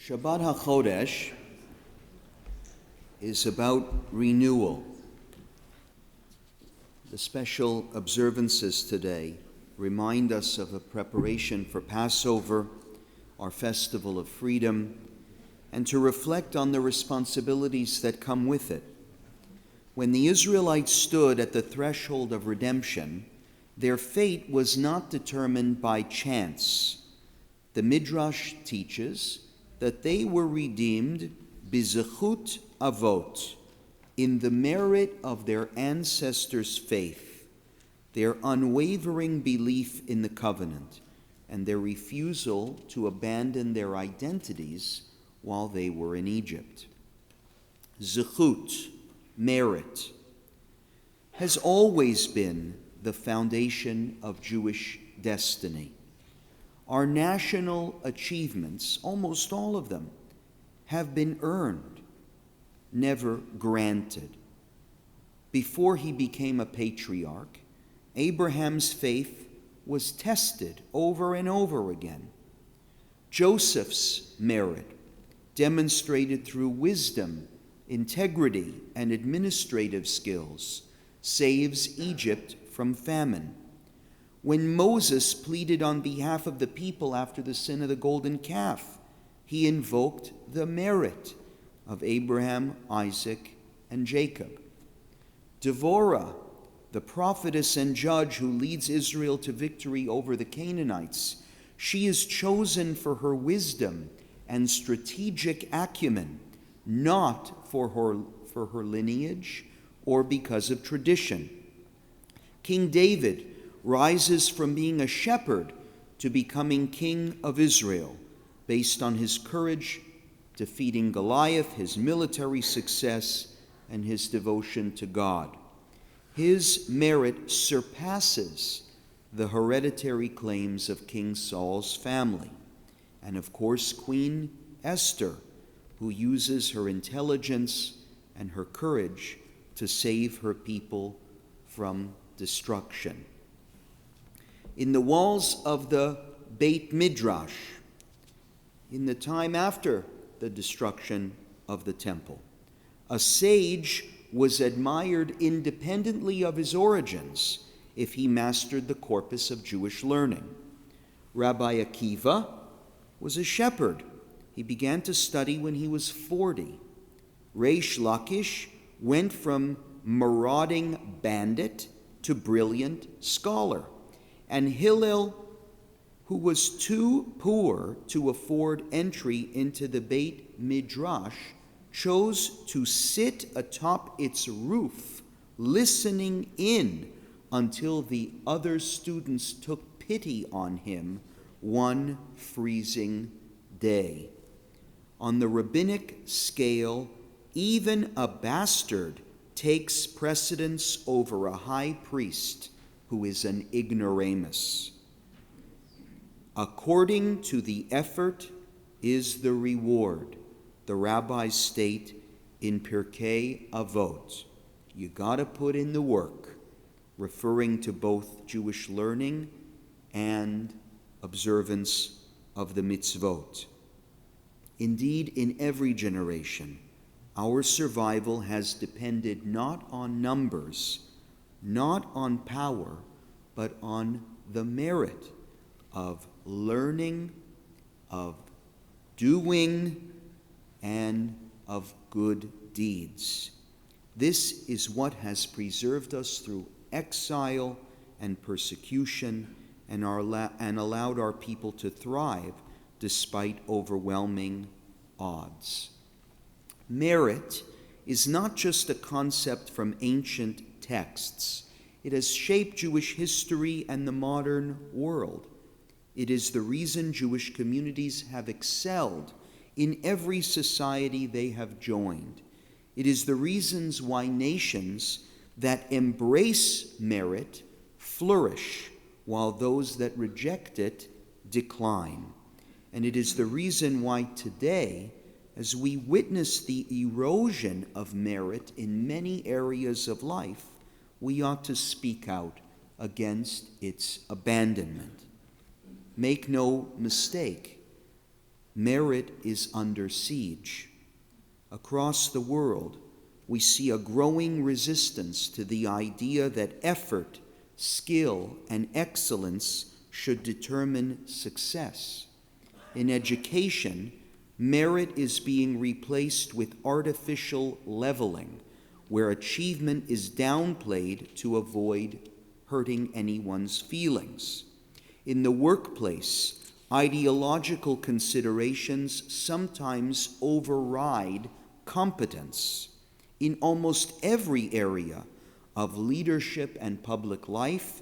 Shabbat HaHodesh is about renewal. The special observances today remind us of a preparation for Passover, our festival of freedom, and to reflect on the responsibilities that come with it. When the Israelites stood at the threshold of redemption, their fate was not determined by chance. The Midrash teaches that they were redeemed bizechut avot, in the merit of their ancestors' faith, their unwavering belief in the covenant, and their refusal to abandon their identities while they were in Egypt. Zechut, merit, has always been the foundation of Jewish destiny. Our national achievements, almost all of them, have been earned, never granted. Before he became a patriarch, Abraham's faith was tested over and over again. Joseph's merit, demonstrated through wisdom, integrity, and administrative skills, saves Egypt from famine. When Moses pleaded on behalf of the people after the sin of the golden calf, he invoked the merit of Abraham, Isaac, and Jacob. Devorah, the prophetess and judge who leads Israel to victory over the Canaanites, she is chosen for her wisdom and strategic acumen, not for her lineage or because of tradition. King David rises from being a shepherd to becoming king of Israel, based on his courage defeating Goliath, his military success, and his devotion to God. His merit surpasses the hereditary claims of King Saul's family, and of course Queen Esther, who uses her intelligence and her courage to save her people from destruction. In the walls of the Beit Midrash, in the time after the destruction of the temple, a sage was admired independently of his origins if he mastered the corpus of Jewish learning. Rabbi Akiva was a shepherd. He began to study when he was 40. Reish Lakish went from marauding bandit to brilliant scholar. And Hillel, who was too poor to afford entry into the Beit Midrash, chose to sit atop its roof, listening in until the other students took pity on him one freezing day. On the rabbinic scale, even a bastard takes precedence over a high priest who is an ignoramus. According to the effort is the reward, the rabbis state in Pirkei Avot. You got to put in the work, referring to both Jewish learning and observance of the mitzvot. Indeed, in every generation, our survival has depended not on numbers, not on power, but on the merit of learning, of doing, and of good deeds. This is what has preserved us through exile and persecution and allowed our people to thrive despite overwhelming odds. Merit is not just a concept from ancient texts. It has shaped Jewish history and the modern world. It is the reason Jewish communities have excelled in every society they have joined. It is the reasons why nations that embrace merit flourish, while those that reject it decline. And it is the reason why today, as we witness the erosion of merit in many areas of life, we ought to speak out against its abandonment. Make no mistake, merit is under siege. Across the world, we see a growing resistance to the idea that effort, skill, and excellence should determine success. In education, merit is being replaced with artificial leveling, where achievement is downplayed to avoid hurting anyone's feelings. In the workplace, ideological considerations sometimes override competence. In almost every area of leadership and public life,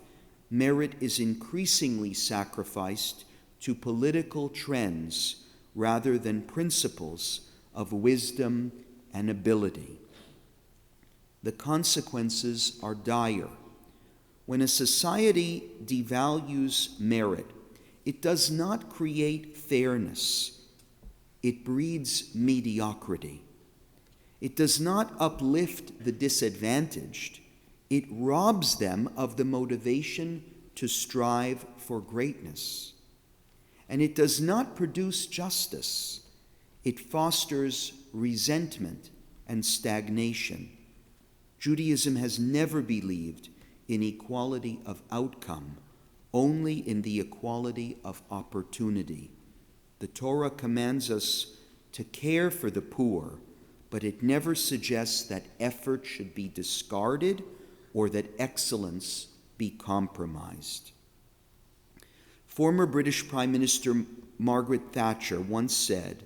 merit is increasingly sacrificed to political trends rather than principles of wisdom and ability. The consequences are dire. When a society devalues merit, it does not create fairness. It breeds mediocrity. It does not uplift the disadvantaged. It robs them of the motivation to strive for greatness. And it does not produce justice. It fosters resentment and stagnation. Judaism has never believed in equality of outcome, only in the equality of opportunity. The Torah commands us to care for the poor, but it never suggests that effort should be discarded or that excellence be compromised. Former British Prime Minister Margaret Thatcher once said,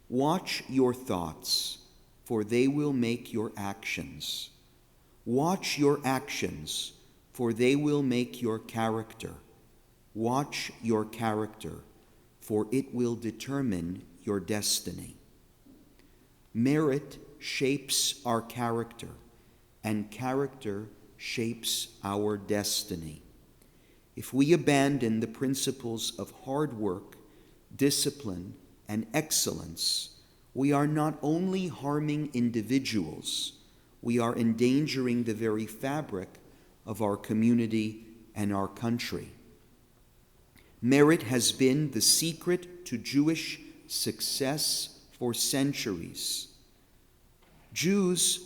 "Watch your thoughts, for they will make your actions. Watch your actions, for they will make your character. Watch your character, for it will determine your destiny." Merit shapes our character, and character shapes our destiny. If we abandon the principles of hard work, discipline, and excellence, we are not only harming individuals, we are endangering the very fabric of our community and our country. Merit has been the secret to Jewish success for centuries. Jews,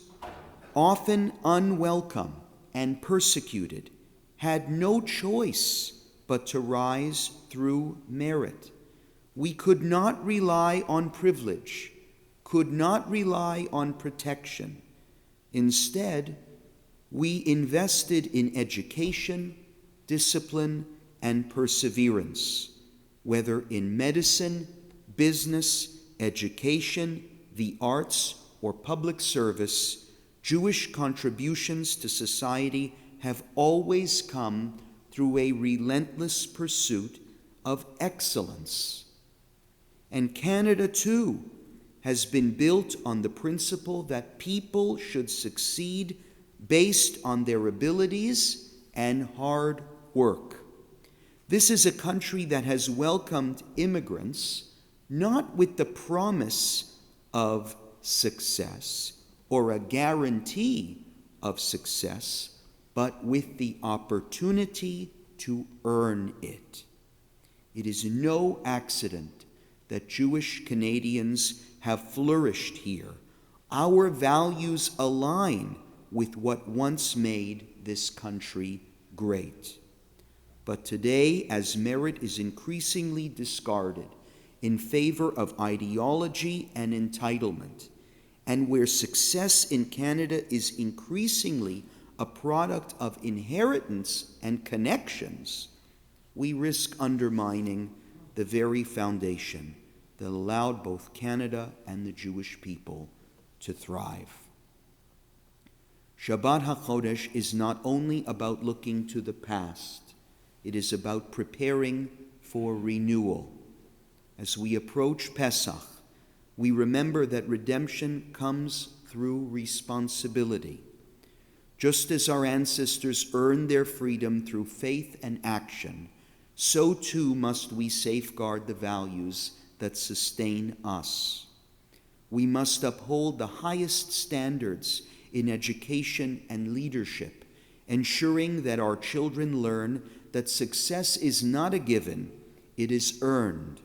often unwelcome and persecuted, had no choice but to rise through merit. We could not rely on privilege, could not rely on protection. Instead, we invested in education, discipline, and perseverance, whether in medicine, business, education, the arts, or public service. Jewish contributions to society have always come through a relentless pursuit of excellence. And Canada, too, has been built on the principle that people should succeed based on their abilities and hard work. This is a country that has welcomed immigrants not with the promise of success or a guarantee of success, but with the opportunity to earn it. It is no accident that Jewish Canadians have flourished here. Our values align with what once made this country great. But today, as merit is increasingly discarded in favor of ideology and entitlement, and where success in Canada is increasingly a product of inheritance and connections, we risk undermining the very foundation that allowed both Canada and the Jewish people to thrive. Shabbat HaHodesh is not only about looking to the past, it is about preparing for renewal. As we approach Pesach, we remember that redemption comes through responsibility. Just as our ancestors earned their freedom through faith and action, so too must we safeguard the values that sustain us. We must uphold the highest standards in education and leadership, ensuring that our children learn that success is not a given, it is earned.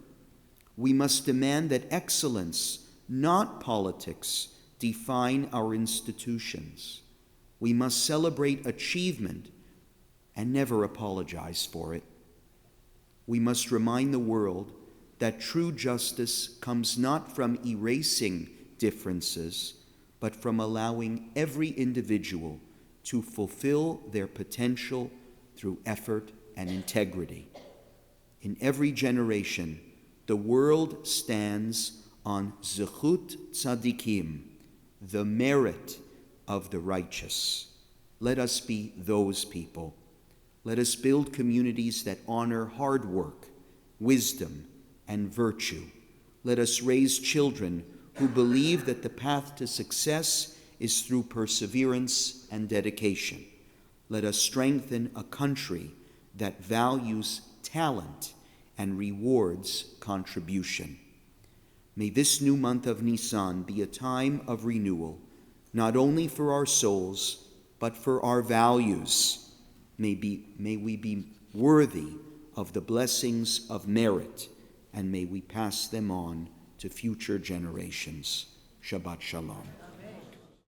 We must demand that excellence, not politics, define our institutions. We must celebrate achievement and never apologize for it. We must remind the world that true justice comes not from erasing differences, but from allowing every individual to fulfill their potential through effort and integrity. In every generation, the world stands on zechut tzadikim, the merit of the righteous. Let us be those people. Let us build communities that honor hard work, wisdom, and virtue. Let us raise children who believe that the path to success is through perseverance and dedication. Let us strengthen a country that values talent and rewards contribution. May this new month of Nisan be a time of renewal, not only for our souls, but for our values. May we be worthy of the blessings of merit, and may we pass them on to future generations. Shabbat Shalom.